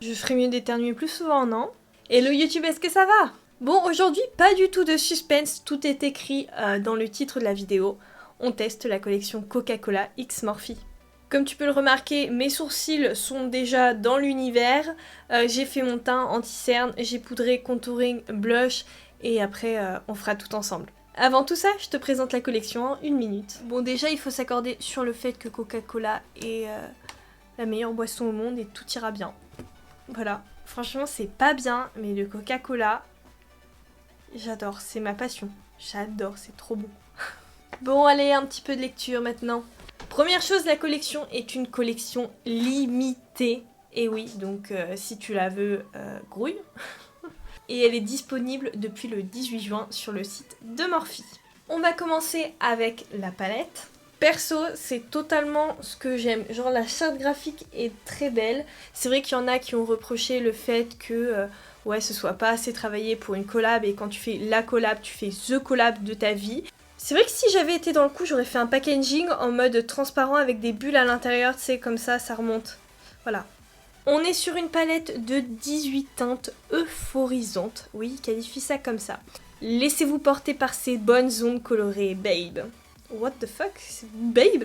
Je ferais mieux d'éternuer plus souvent, non? Hello YouTube, est-ce que ça va? Bon, aujourd'hui, pas du tout de suspense, tout est écrit dans le titre de la vidéo. On teste la collection Coca-Cola X Morphe. Comme tu peux le remarquer, mes sourcils sont déjà dans l'univers. J'ai fait mon teint anti-cerne, j'ai poudré, contouring, blush et après on fera tout ensemble. Avant tout ça, je te présente la collection en 1 minute. Bon, déjà, il faut s'accorder sur le fait que Coca-Cola est la meilleure boisson au monde et tout ira bien. Voilà, franchement, c'est pas bien, mais le Coca-Cola, j'adore, c'est ma passion. J'adore, c'est trop bon. Bon, allez, un petit peu de lecture maintenant. Première chose, la collection est une collection limitée. Et oui, donc si tu la veux, grouille. Et elle est disponible depuis le 18 juin sur le site de Morphe. On va commencer avec la palette. Perso, c'est totalement ce que j'aime. Genre la charte graphique est très belle. C'est vrai qu'il y en a qui ont reproché le fait que ouais, ce soit pas assez travaillé pour une collab et quand tu fais la collab, tu fais the collab de ta vie. C'est vrai que si j'avais été dans le coup, j'aurais fait un packaging en mode transparent avec des bulles à l'intérieur, tu sais, comme ça remonte. Voilà. On est sur une palette de 18 teintes euphorisantes. Oui, qualifie ça comme ça. Laissez-vous porter par ces bonnes ondes colorées, babe. What the fuck? Babe?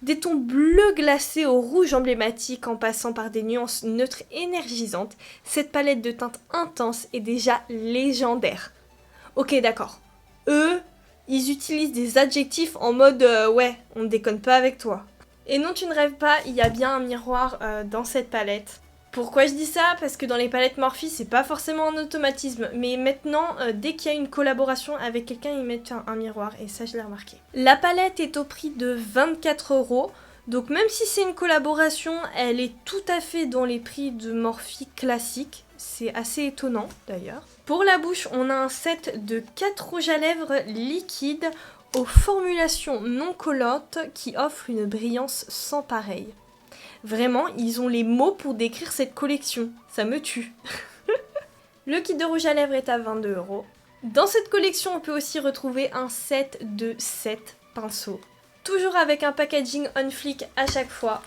Des tons bleus glacés au rouge emblématique en passant par des nuances neutres énergisantes, cette palette de teintes intenses est déjà légendaire. Ok, d'accord. Eux, ils utilisent des adjectifs en mode ouais, on ne déconne pas avec toi. Et non, tu ne rêves pas, il y a bien un miroir dans cette palette. Pourquoi je dis ça? Parce que dans les palettes Morphe, c'est pas forcément un automatisme. Mais maintenant, dès qu'il y a une collaboration avec quelqu'un, ils mettent un miroir. Et ça, je l'ai remarqué. La palette est au prix de 24 €. Donc même si c'est une collaboration, elle est tout à fait dans les prix de Morphe classique. C'est assez étonnant, d'ailleurs. Pour la bouche, on a un set de 4 rouges à lèvres liquides aux formulations non collantes qui offrent une brillance sans pareil. Vraiment, ils ont les mots pour décrire cette collection. Ça me tue. Le kit de rouge à lèvres est à 22 €. Dans cette collection, on peut aussi retrouver un set de 7 pinceaux. Toujours avec un packaging on flic à chaque fois.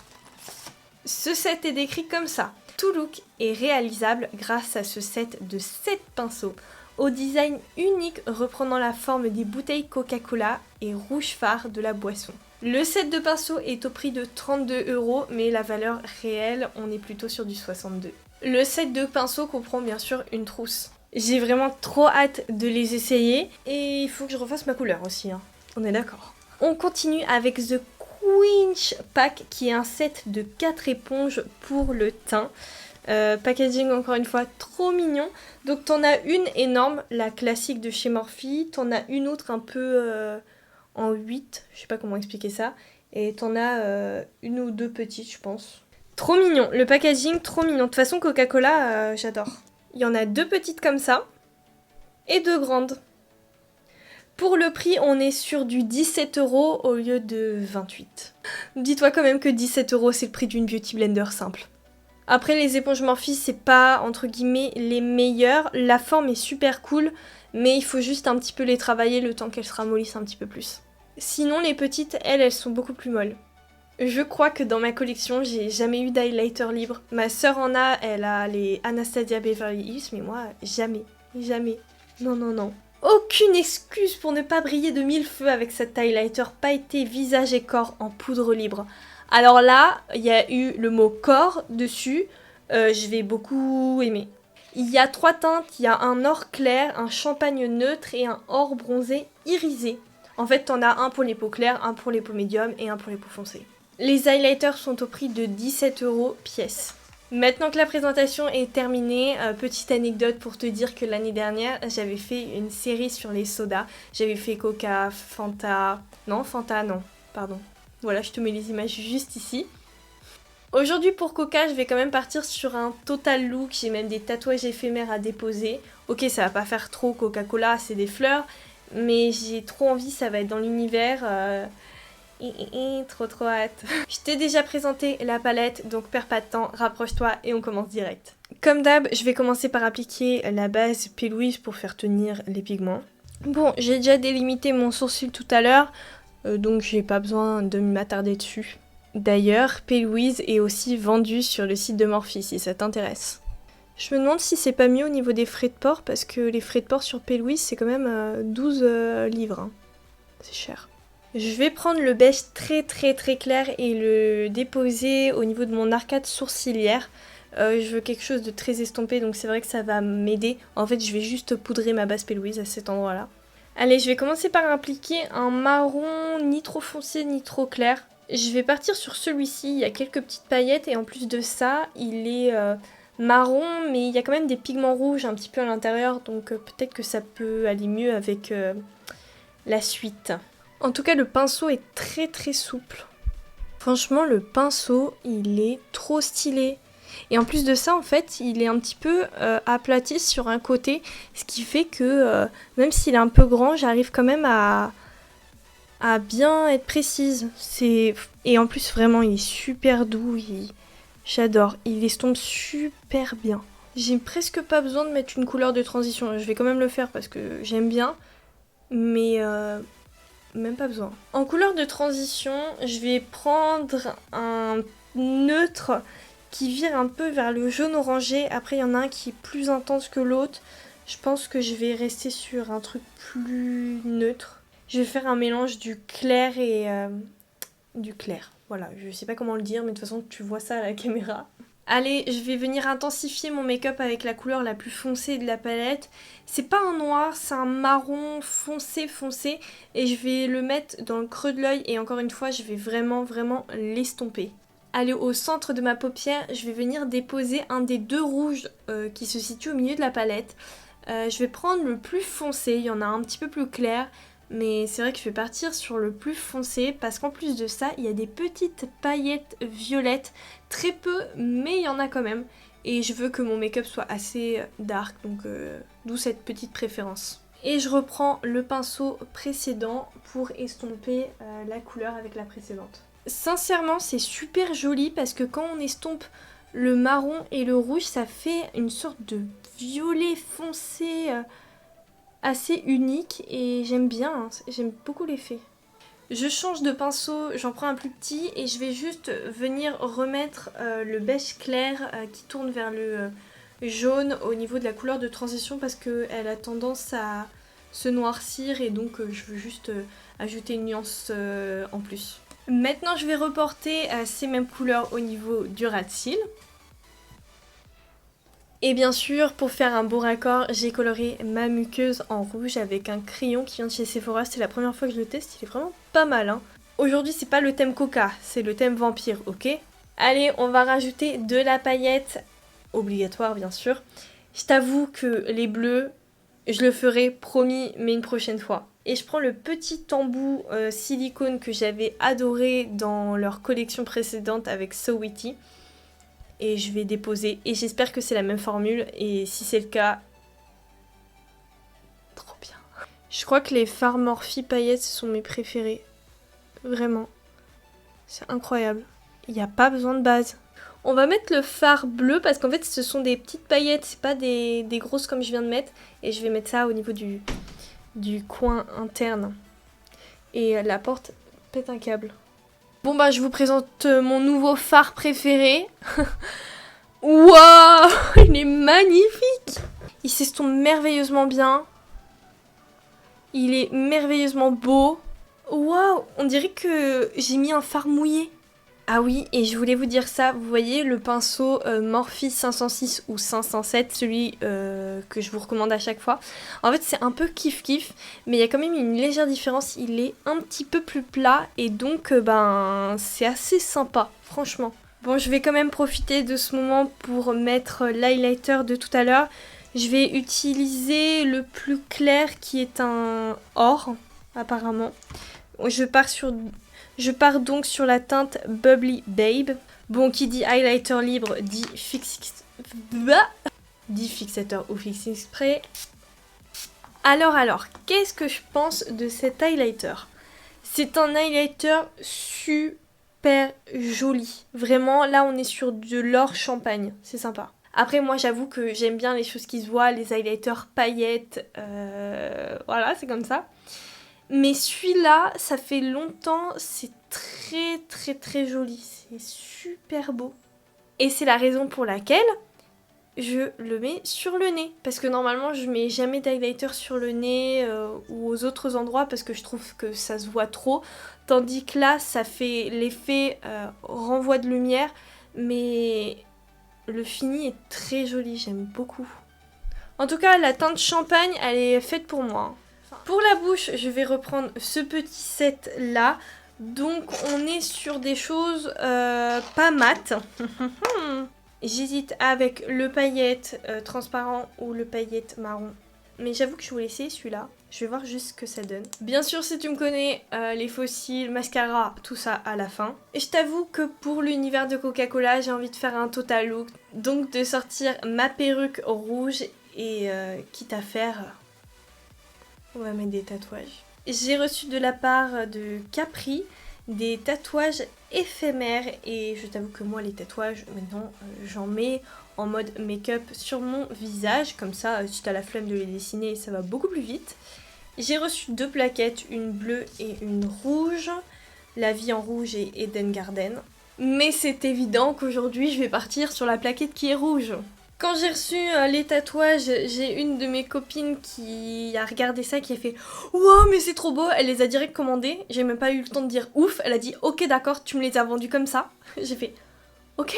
Ce set est décrit comme ça. Tout look est réalisable grâce à ce set de 7 pinceaux, au design unique reprenant la forme des bouteilles Coca-Cola et rouge phare de la boisson. Le set de pinceaux est au prix de 32 €, mais la valeur réelle, on est plutôt sur du 62. Le set de pinceaux comprend bien sûr une trousse. J'ai vraiment trop hâte de les essayer, et il faut que je refasse ma couleur aussi, hein. On est d'accord. On continue avec The Quench Pack, qui est un set de 4 éponges pour le teint. Packaging encore une fois trop mignon. Donc t'en as une énorme, la classique de chez Morphe, t'en as une autre un peu en 8, je sais pas comment expliquer ça, et t'en as une ou deux petites je pense. Trop mignon, le packaging trop mignon. De toute façon Coca-Cola j'adore. Il y en a 2 petites comme ça et 2 grandes. Pour le prix, on est sur du 17 € au lieu de 28. Dis-toi quand même que 17 € c'est le prix d'une beauty blender simple. Après, les éponges Morphe, c'est pas, entre guillemets, les meilleures. La forme est super cool, mais il faut juste un petit peu les travailler le temps qu'elles se ramollissent un petit peu plus. Sinon, les petites, elles sont beaucoup plus molles. Je crois que dans ma collection, j'ai jamais eu d'highlighter libre. Ma sœur en a, elle a les Anastasia Beverly Hills, mais moi, jamais. Jamais. Non, non, non. Aucune excuse pour ne pas briller de mille feux avec cet highlighter pailleté visage et corps en poudre libre. Alors là, il y a eu le mot corps dessus, je vais beaucoup aimer. Il y a 3 teintes, il y a un or clair, un champagne neutre et un or bronzé irisé. En fait, t'en as un pour les peaux claires, un pour les peaux médium et un pour les peaux foncées. Les highlighters sont au prix de 17 € pièce. Maintenant que la présentation est terminée, petite anecdote pour te dire que l'année dernière, j'avais fait une série sur les sodas. J'avais fait Coca, Fanta... Non, Fanta, non, pardon. Voilà, je te mets les images juste ici. Aujourd'hui pour Coca, je vais quand même partir sur un total look. J'ai même des tatouages éphémères à déposer. Ok, ça va pas faire trop Coca-Cola, c'est des fleurs. Mais j'ai trop envie, ça va être dans l'univers. Trop hâte. Je t'ai déjà présenté la palette, donc perds pas de temps, rapproche-toi et on commence direct. Comme d'hab, je vais commencer par appliquer la base P. Louise pour faire tenir les pigments. Bon, j'ai déjà délimité mon sourcil tout à l'heure. Donc j'ai pas besoin de m'attarder dessus. D'ailleurs, P. Louise est aussi vendue sur le site de Morphe si ça t'intéresse. Je me demande si c'est pas mieux au niveau des frais de port, parce que les frais de port sur P. Louise, c'est quand même 12 livres. Hein. C'est cher. Je vais prendre le beige très clair et le déposer au niveau de mon arcade sourcilière. Je veux quelque chose de très estompé, donc c'est vrai que ça va m'aider. En fait, je vais juste poudrer ma base P. Louise à cet endroit-là. Allez, je vais commencer par appliquer un marron ni trop foncé ni trop clair. Je vais partir sur celui-ci, il y a quelques petites paillettes et en plus de ça, il est marron, mais il y a quand même des pigments rouges un petit peu à l'intérieur, donc peut-être que ça peut aller mieux avec la suite. En tout cas, le pinceau est très souple. Franchement, le pinceau, il est trop stylé. Et en plus de ça, en fait, il est un petit peu aplati sur un côté, ce qui fait que même s'il est un peu grand, j'arrive quand même à bien être précise. Et en plus, vraiment, il est super doux. J'adore. Il estompe super bien. J'ai presque pas besoin de mettre une couleur de transition. Je vais quand même le faire parce que j'aime bien. Mais même pas besoin. En couleur de transition, je vais prendre un neutre qui vire un peu vers le jaune orangé. Après, il y en a un qui est plus intense que l'autre. Je pense que je vais rester sur un truc plus neutre. Je vais faire un mélange du clair et du clair. Voilà, je sais pas comment le dire, mais de toute façon, tu vois ça à la caméra. Allez, je vais venir intensifier mon make-up avec la couleur la plus foncée de la palette. C'est pas un noir, c'est un marron foncé. Et je vais le mettre dans le creux de l'œil. Et encore une fois, je vais vraiment l'estomper. Allez, au centre de ma paupière, je vais venir déposer un des deux rouges qui se situe au milieu de la palette. Je vais prendre le plus foncé, il y en a un petit peu plus clair. Mais c'est vrai que je vais partir sur le plus foncé parce qu'en plus de ça, il y a des petites paillettes violettes. Très peu, mais il y en a quand même. Et je veux que mon make-up soit assez dark, donc d'où cette petite préférence. Et je reprends le pinceau précédent pour estomper la couleur avec la précédente. Sincèrement, c'est super joli parce que quand on estompe le marron et le rouge, ça fait une sorte de violet foncé assez unique et j'aime bien, hein, j'aime beaucoup l'effet. Je change de pinceau, j'en prends un plus petit et je vais juste venir remettre le beige clair qui tourne vers le jaune au niveau de la couleur de transition parce qu'elle a tendance à se noircir et donc je veux juste ajouter une nuance en plus. Maintenant je vais reporter ces mêmes couleurs au niveau du ras de cils. Et bien sûr, pour faire un beau raccord, j'ai coloré ma muqueuse en rouge avec un crayon qui vient de chez Sephora. C'est la première fois que je le teste, il est vraiment pas mal. Hein. Aujourd'hui, c'est pas le thème coca, c'est le thème vampire, ok? Allez, on va rajouter de la paillette, obligatoire bien sûr. Je t'avoue que les bleus, je le ferai promis, mais une prochaine fois. Et je prends le petit embout silicone que j'avais adoré dans leur collection précédente avec So Witty. Et je vais déposer et j'espère que c'est la même formule et si c'est le cas, trop bien. Je crois que les fards Morphe paillettes sont mes préférés, vraiment, c'est incroyable. Il n'y a pas besoin de base. On va mettre le fard bleu parce qu'en fait ce sont des petites paillettes, c'est pas des grosses comme je viens de mettre. Et je vais mettre ça au niveau du coin interne. Et la porte pète un câble. Bon bah je vous présente mon nouveau fard préféré. Waouh, il est magnifique. Il s'estompe merveilleusement bien. Il est merveilleusement beau. Waouh, on dirait que j'ai mis un fard mouillé. Ah oui, et je voulais vous dire ça, vous voyez le pinceau Morphe 506 ou 507, celui que je vous recommande à chaque fois. En fait c'est un peu kiff-kiff, mais il y a quand même une légère différence, il est un petit peu plus plat et donc c'est assez sympa, franchement. Bon, je vais quand même profiter de ce moment pour mettre l'highlighter de tout à l'heure. Je vais utiliser le plus clair qui est un or, apparemment. Je pars donc sur la teinte Bubbly Babe. Bon, qui dit highlighter libre dit fixateur ou fixing spray. Alors, qu'est-ce que je pense de cet highlighter? C'est un highlighter super joli. Vraiment, là on est sur de l'or champagne. C'est sympa. Après, moi j'avoue que j'aime bien les choses qui se voient, les highlighters paillettes. Voilà, c'est comme ça. Mais celui-là, ça fait longtemps, c'est très très très joli, c'est super beau. Et c'est la raison pour laquelle je le mets sur le nez. Parce que normalement je mets jamais d'highlighter sur le nez ou aux autres endroits parce que je trouve que ça se voit trop. Tandis que là ça fait l'effet renvoi de lumière, mais le fini est très joli, j'aime beaucoup. En tout cas la teinte champagne elle est faite pour moi. Pour la bouche je vais reprendre ce petit set là. Donc on est sur des choses pas mates. J'hésite avec le paillette transparent ou le paillette marron. Mais j'avoue que je vais vous laisser celui-là. Je vais voir juste ce que ça donne. Bien sûr, si tu me connais, les fossiles, mascara, tout ça à la fin. Et je t'avoue que pour l'univers de Coca-Cola, j'ai envie de faire un total look. Donc de sortir ma perruque rouge et quitte à faire... on va mettre des tatouages. J'ai reçu de la part de Capri des tatouages éphémères et je t'avoue que moi les tatouages maintenant j'en mets en mode make-up sur mon visage, comme ça si t'as la flemme de les dessiner ça va beaucoup plus vite. J'ai reçu 2 plaquettes, une bleue et une rouge, La vie en rouge et Eden Garden. Mais c'est évident qu'aujourd'hui je vais partir sur la plaquette qui est rouge. Quand j'ai reçu les tatouages, j'ai une de mes copines qui a regardé ça, qui a fait « Wow, mais c'est trop beau !» Elle les a direct commandés. J'ai même pas eu le temps de dire « Ouf !» Elle a dit « Ok, d'accord, tu me les as vendus comme ça. » J'ai fait « Ok !»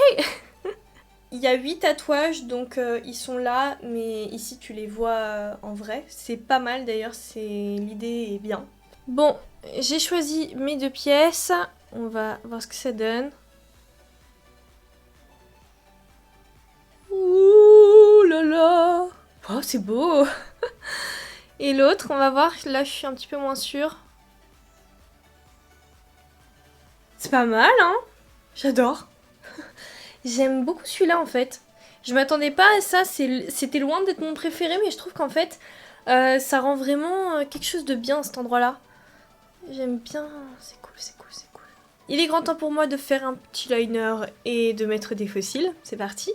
Il y a 8 tatouages, donc ils sont là, mais ici tu les vois en vrai. C'est pas mal d'ailleurs, l'idée est bien. Bon, j'ai choisi mes 2 pièces. On va voir ce que ça donne. Ouh là là! Oh, c'est beau! Et l'autre, on va voir. Là, je suis un petit peu moins sûre. C'est pas mal, hein? J'adore. J'aime beaucoup celui-là, en fait. Je m'attendais pas à ça. C'était loin d'être mon préféré, mais je trouve qu'en fait, ça rend vraiment quelque chose de bien, cet endroit-là. J'aime bien. C'est cool, c'est cool, c'est cool. Il est grand temps pour moi de faire un petit liner et de mettre des fossiles. C'est parti.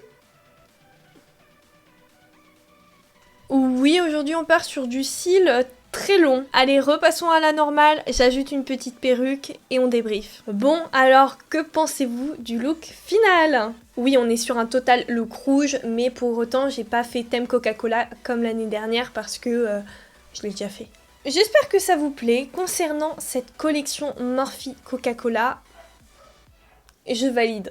Oui, aujourd'hui on part sur du cils très long. Allez, repassons à la normale, j'ajoute une petite perruque et on débrief. Bon, alors que pensez-vous du look final? Oui, on est sur un total look rouge, mais pour autant j'ai pas fait thème Coca-Cola comme l'année dernière parce que je l'ai déjà fait. J'espère que ça vous plaît. Concernant cette collection Morphe Coca-Cola, je valide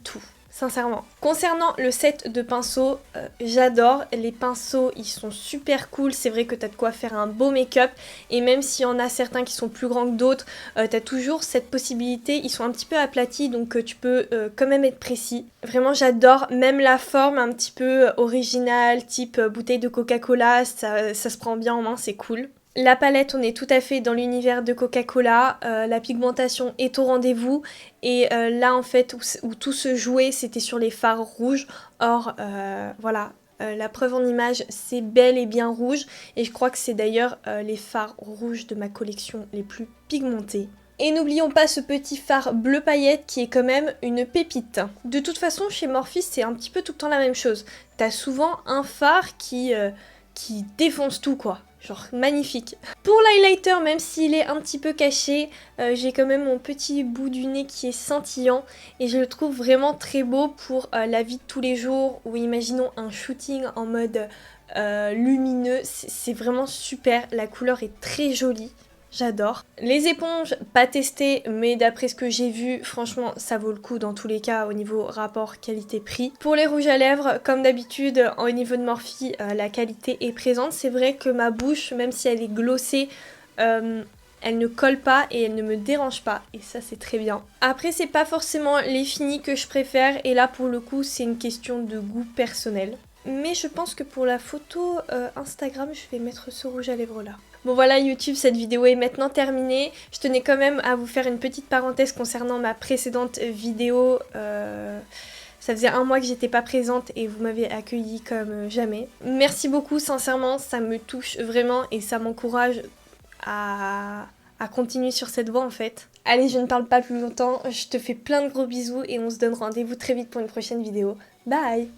tout. Sincèrement. Concernant le set de pinceaux, j'adore. Les pinceaux, ils sont super cool. C'est vrai que t'as de quoi faire un beau make-up. Et même s'il y en a certains qui sont plus grands que d'autres, t'as toujours cette possibilité. Ils sont un petit peu aplatis, donc tu peux quand même être précis. Vraiment, j'adore. Même la forme un petit peu originale, type bouteille de Coca-Cola, ça se prend bien en main, c'est cool. La palette, on est tout à fait dans l'univers de Coca-Cola, la pigmentation est au rendez-vous et là en fait où tout se jouait c'était sur les fards rouges. Or voilà, la preuve en image c'est bel et bien rouge et je crois que c'est d'ailleurs les fards rouges de ma collection les plus pigmentés. Et n'oublions pas ce petit fard bleu paillette qui est quand même une pépite. De toute façon chez Morphe c'est un petit peu tout le temps la même chose. T'as souvent un fard qui défonce tout quoi. Genre magnifique. Pour l'highlighter, même s'il est un petit peu caché, j'ai quand même mon petit bout du nez qui est scintillant et je le trouve vraiment très beau pour la vie de tous les jours ou imaginons un shooting en mode lumineux. C'est vraiment super, la couleur est très jolie. J'adore. Les éponges, pas testées, mais d'après ce que j'ai vu, franchement, ça vaut le coup dans tous les cas au niveau rapport qualité-prix. Pour les rouges à lèvres, comme d'habitude, au niveau de Morphe, la qualité est présente. C'est vrai que ma bouche, même si elle est glossée, elle ne colle pas et elle ne me dérange pas. Et ça, c'est très bien. Après, c'est pas forcément les finis que je préfère. Et là, pour le coup, c'est une question de goût personnel. Mais je pense que pour la photo Instagram, je vais mettre ce rouge à lèvres là. Bon voilà YouTube, cette vidéo est maintenant terminée. Je tenais quand même à vous faire une petite parenthèse concernant ma précédente vidéo. Ça faisait 1 mois que j'étais pas présente et vous m'avez accueilli comme jamais. Merci beaucoup, sincèrement, ça me touche vraiment et ça m'encourage à continuer sur cette voie en fait. Allez, je ne parle pas plus longtemps, je te fais plein de gros bisous et on se donne rendez-vous très vite pour une prochaine vidéo. Bye!